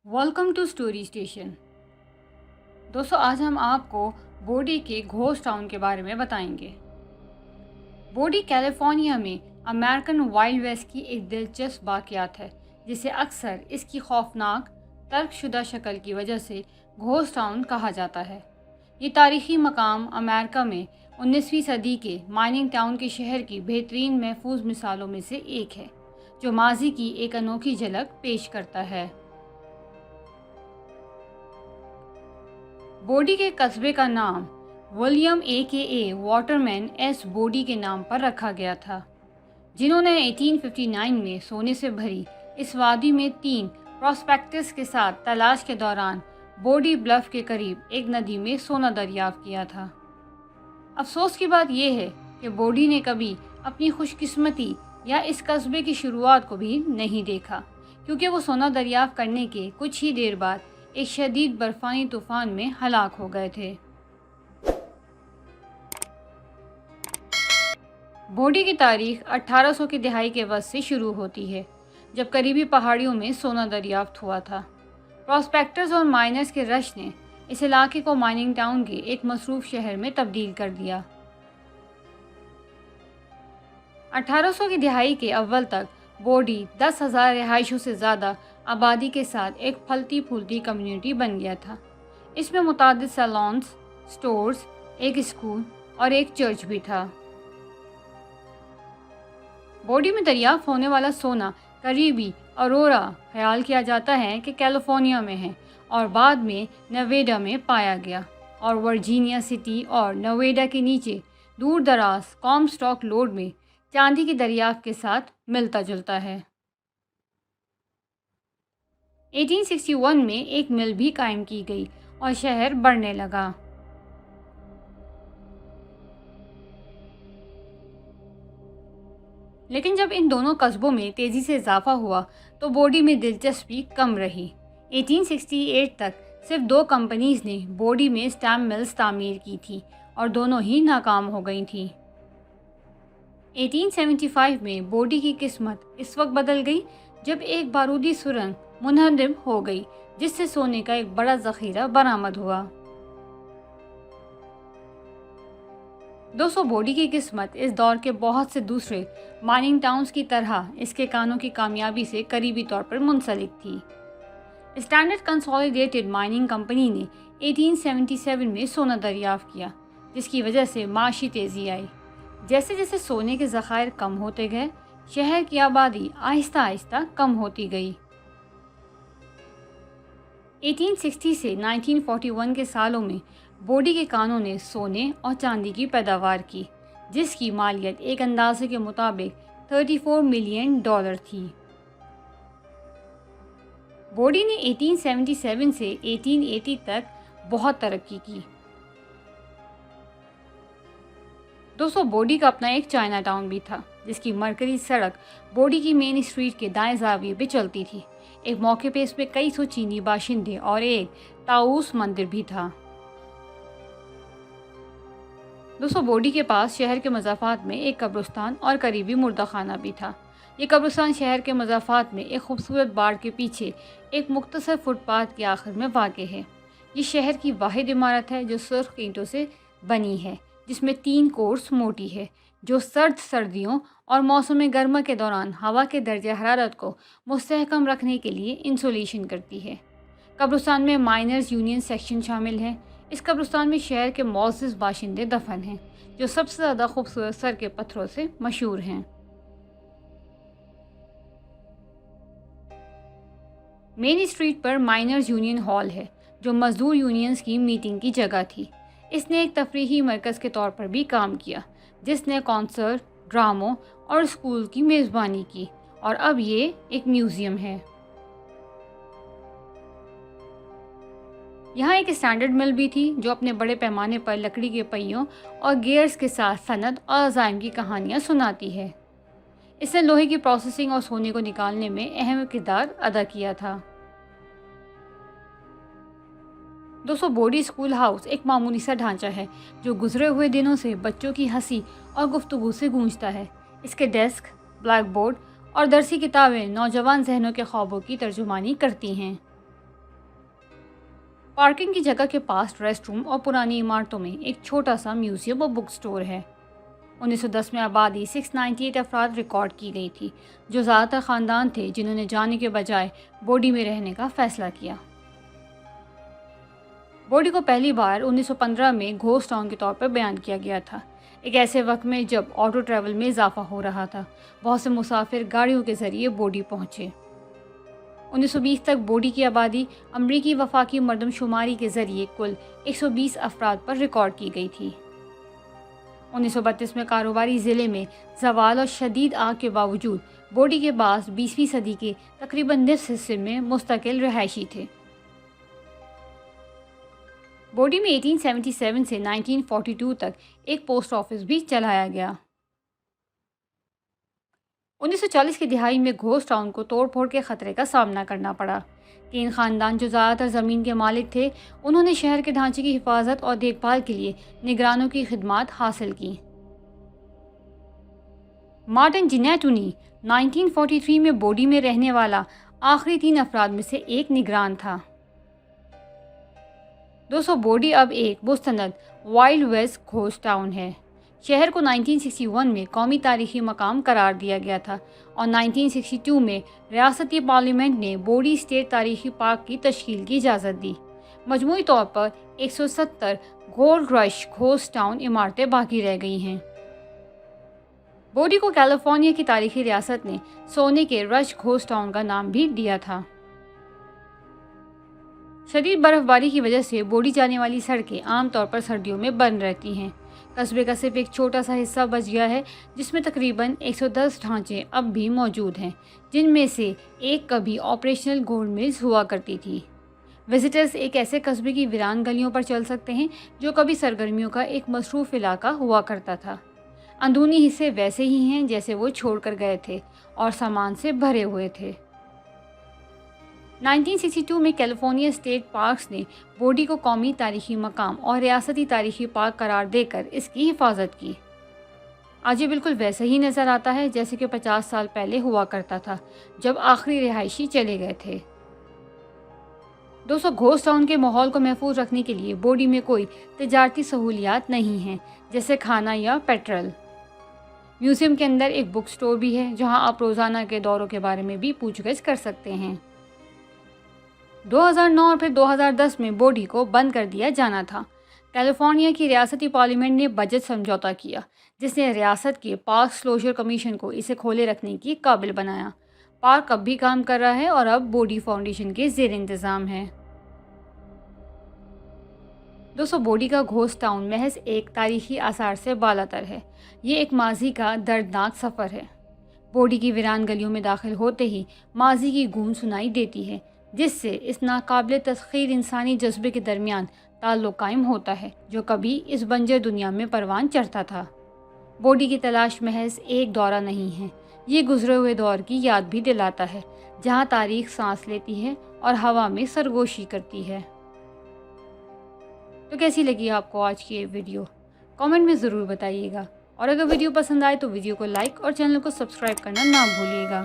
Welcome to story station. दोस्तों, आज हम आपको बोडी के घोस्ट टाउन के बारे में बताएंगे। बोडी कैलिफोर्निया में अमेरिकन वाइल्ड वेस्ट की एक दिलचस्प वाक़यात है, जिसे अक्सर इसकी खौफनाक तर्कशुदा शक्ल की वजह से घोस्ट टाउन कहा जाता है। ये तारीख़ी मकाम अमेरिका में 19वीं सदी के माइनिंग टाउन के शहर की बेहतरीन महफूज मिसालों में से एक है, जो माजी की एक अनोखी झलक पेश करता है। बोडी के कस्बे का नाम विलियम ए वाटरमैन एस बोडी के नाम पर रखा गया था, जिन्होंने 1859 में सोने से भरी इस वादी में 3 प्रॉस्पेक्टर्स के साथ तलाश के दौरान बोडी ब्लफ के करीब एक नदी में सोना दरियाफ्त किया था। अफसोस की बात यह है कि बोडी ने कभी अपनी खुशकिस्मती या इस कस्बे की शुरुआत को भी नहीं देखा, क्योंकि वो सोना दरियाफ्त करने के कुछ ही देर बाद एक शदीद बर्फानी तूफान में हलाक हो गए थे। बोडी की तारीख 1800 की दहाई के वक्त से शुरू होती है, जब करीबी पहाड़ियों में सोना दरियाफ्त हुआ था। प्रॉस्पेक्टर्स और माइनर्स के रश ने इस इलाके को माइनिंग टाउन के एक मसरूफ शहर में तब्दील कर दिया। 1800 की दहाई के अव्वल तक बोडी 10,000 रिहाइशों से ज़्यादा आबादी के साथ एक फलती फूलती कम्युनिटी बन गया था। इसमें मुतादिद सैलून्स, स्टोर्स, एक स्कूल और एक चर्च भी था। बोडी में दरियाफ्त होने वाला सोना करीबी अरोरा ख्याल किया जाता है कि कैलिफोर्निया में है और बाद में नेवाडा में पाया गया, और वर्जीनिया सिटी और नेवाडा के नीचे दूर दराज कॉमस्टॉक लोड में चांदी की दरियाफ्त के साथ मिलता जुलता है। 1861 में एक मिल भी कायम की गई और शहर बढ़ने लगा। लेकिन जब इन दोनों कस्बों में तेज़ी से इजाफा हुआ तो बोडी में दिलचस्पी कम रही। 1868 तक सिर्फ 2 कंपनीज ने बोडी में स्टैम्प मिल्स तामीर की थी और दोनों ही नाकाम हो गई थी। 1875 में बोडी की किस्मत इस वक्त बदल गई जब एक बारूदी सुरंग मुनहदम हो गई, जिससे सोने का एक बड़ा ज़ख़ीरा बरामद हुआ। दोस्तों, बोडी की किस्मत इस दौर के बहुत से दूसरे माइनिंग टाउन्स की तरह इसके कानों की कामयाबी से करीबी तौर पर मुंसलिक थी। स्टैंडर्ड कंसोलिडेटेड माइनिंग कंपनी ने 1877 में सोना दरियाफ्त किया, जिसकी वजह से माशी तेज़ी आई। जैसे जैसे सोने के ज़खायर कम होते गए, शहर की आबादी आहिस्ता आहिस्ता कम होती गई। 1860 से 1941 के सालों में बोडी के कानों ने सोने और चांदी की पैदावार की, जिसकी मालियत एक अंदाजे के मुताबिक $34 मिलियन थी। बोडी ने 1877 से 1880 तक बहुत तरक्की की। दोस्तों, बोडी का अपना एक चाइना टाउन भी था, जिसकी मरकजी सड़क बोडी की मेन स्ट्रीट के दाएं जाविये पे चलती थी। एक मौके पे इस पे कई सौ चीनी बाशिंदे और एक ताऊस मंदिर भी था। दोस्तों, बोडी के पास शहर के मज़ाफ़ात में एक कब्रिस्तान और करीबी मुर्दाखाना भी था। ये कब्रिस्तान शहर के मज़ाफ़ात में एक खूबसूरत बाड़ के पीछे एक मुख्तसर फुटपाथ के आखिर में वाक़ है। ये शहर की वाहिद इमारत है जो सुर्ख ईंटों से बनी है, जिसमें 3 कोर्स मोटी है, जो सर्द सर्दियों और मौसम गर्मा के दौरान हवा के दर्जे हरारत को मुस्तहकम रखने के लिए इंसुलेशन करती है। कब्रिस्तान में माइनर्स यूनियन सेक्शन शामिल है। इस कब्रिस्तान में शहर के मौजूद बाशिंदे दफन हैं, जो सबसे ज़्यादा खूबसूरत सर के पत्थरों से मशहूर हैं। मेन स्ट्रीट पर माइनर्स यूनियन हॉल है, जो मजदूर यूनियंस की मीटिंग की जगह थी। इसने एक तफरीही मरकज़ के तौर पर भी काम किया, जिसने कॉन्सर्ट, ड्रामों और स्कूल की मेज़बानी की, और अब ये एक म्यूज़ियम है। यहाँ एक स्टैंडर्ड मिल भी थी, जो अपने बड़े पैमाने पर लकड़ी के पहियों और गियर्स के साथ सनद और अज़ाइम की कहानियाँ सुनाती है। इसने लोहे की प्रोसेसिंग और सोने को निकालने में अहम किरदार अदा किया था। दोस्तों, बोडी स्कूल हाउस एक मामूली सा ढांचा है, जो गुजरे हुए दिनों से बच्चों की हंसी और गुफ्तगू से गूंजता है। इसके डेस्क, ब्लैक बोर्ड और दरसी किताबें नौजवान जहनों के ख्वाबों की तर्जुमानी करती हैं। पार्किंग की जगह के पास रेस्ट रूम और पुरानी इमारतों में एक छोटा सा म्यूजियम और बुक स्टोर है। 1910 में आबादी 698 अफराद रिकॉर्ड की गई थी, जो ज़्यादातर ख़ानदान थे जिन्होंने जाने के बजाय बोडी में रहने का फ़ैसला किया। बोडी को पहली बार 1915 में घोस्ट टाउन के तौर पर बयान किया गया था, एक ऐसे वक्त में जब ऑटो ट्रैवल में इजाफा हो रहा था। बहुत से मुसाफिर गाड़ियों के ज़रिए बोडी पहुँचे। 1920 तक बोडी की आबादी अमरीकी वफाकी मरदमशुमारी के ज़रिए कुल 120 अफराद पर रिकॉर्ड की गई थी। 1932 में कारोबारी ज़िले में ज़वाल और शदीद आग के बावजूद बोडी के पास 20वीं सदी के तकरीबन निصف हिस्से में मुस्तकिल रहायशी थे। बोडी में 1877 से 1942 तक एक पोस्ट ऑफिस भी चलाया गया। 1940 की दिहाई में घोस्ट टाउन को तोड़फोड़ के ख़तरे का सामना करना पड़ा। 3 ख़ानदान जो ज़्यादातर ज़मीन के मालिक थे, उन्होंने शहर के ढांचे की हिफाजत और देखभाल के लिए निगरानों की खिदमात हासिल की। मार्टिन जिनेटुनी 1943 में बोडी में रहने वाला आखिरी 3 अफराद में से एक निगरान था। दोस्तों, बोडी अब एक मुस्तनद वाइल्ड वेस्ट घोस्ट टाउन है। शहर को 1961 में कौमी तारीखी मकाम करार दिया गया था और 1962 में रियासती पार्लियामेंट ने बोडी स्टेट तारीखी पार्क की तश्कील की इजाज़त दी। मजमूई तौर पर 170 गोल्ड रश घोस्ट टाउन इमारतें बाकी रह गई हैं। बोडी को कैलिफोर्निया की तारीखी रियासत ने सोने के रश घोस्ट टाउन का नाम भी दिया था। शदीद बर्फबारी की वजह से बोडी जाने वाली सड़कें आमतौर पर सर्दियों में बंद रहती हैं। कस्बे का सिर्फ एक छोटा सा हिस्सा बच गया है, जिसमें तकरीबन 110 ढांचे अब भी मौजूद हैं, जिनमें से एक कभी ऑपरेशनल गोल्ड मिल्स हुआ करती थी। विजिटर्स एक ऐसे कस्बे की वीरान गलियों पर चल सकते हैं जो कभी सरगर्मियों का एक मसरूफ़ इलाका हुआ करता था। अंदरूनी हिस्से वैसे ही हैं जैसे वो छोड़कर गए थे और सामान से भरे हुए थे। 1962 में कैलिफोर्निया स्टेट पार्क्स ने बोडी को कौमी तारीखी मकाम और रियासती तारीखी पार्क करार देकर इसकी हिफाजत की। आज ये बिल्कुल वैसा ही नज़र आता है जैसे कि 50 साल पहले हुआ करता था, जब आखिरी रिहायशी चले गए थे। दोस्तों, घोस्ट टाउन के माहौल को महफूज रखने के लिए बोडी में कोई तिजारती सहूलियात नहीं हैं, जैसे खाना या पेट्रोल। म्यूज़ियम के अंदर एक बुक स्टोर भी है, जहां आप रोज़ाना के दौरों के बारे में भी पूछगछ कर सकते हैं। 2009 और फिर 2010 में बोडी को बंद कर दिया जाना था। कैलिफोर्निया की रियासती पार्लियामेंट ने बजट समझौता किया, जिसने रियासत के पार्क क्लोजर कमीशन को इसे खोले रखने की काबिल बनाया। पार्क अब भी काम कर रहा है और अब बोडी फाउंडेशन के ज़ेर इंतज़ाम है। दोस्तों, बोडी का घोस्ट टाउन महज एक तारीखी आसार से बालातर है। ये एक माजी का दर्दनाक सफ़र है। बोडी की वीरान गलियों में दाखिल होते ही माजी की गूंज सुनाई देती है, जिससे इस नाकाबिल तस्खीर इंसानी जज्बे के दरमियान ताल्लुक़ कायम होता है, जो कभी इस बंजर दुनिया में परवान चढ़ता था। बोडी की तलाश महज एक दौरा नहीं है, ये गुजरे हुए दौर की याद भी दिलाता है, जहाँ तारीख सांस लेती है और हवा में सरगोशी करती है। तो कैसी लगी आपको आज की ये वीडियो? कमेंट में ज़रूर बताइएगा, और अगर वीडियो पसंद आए तो वीडियो को लाइक और चैनल को सब्सक्राइब करना ना भूलिएगा।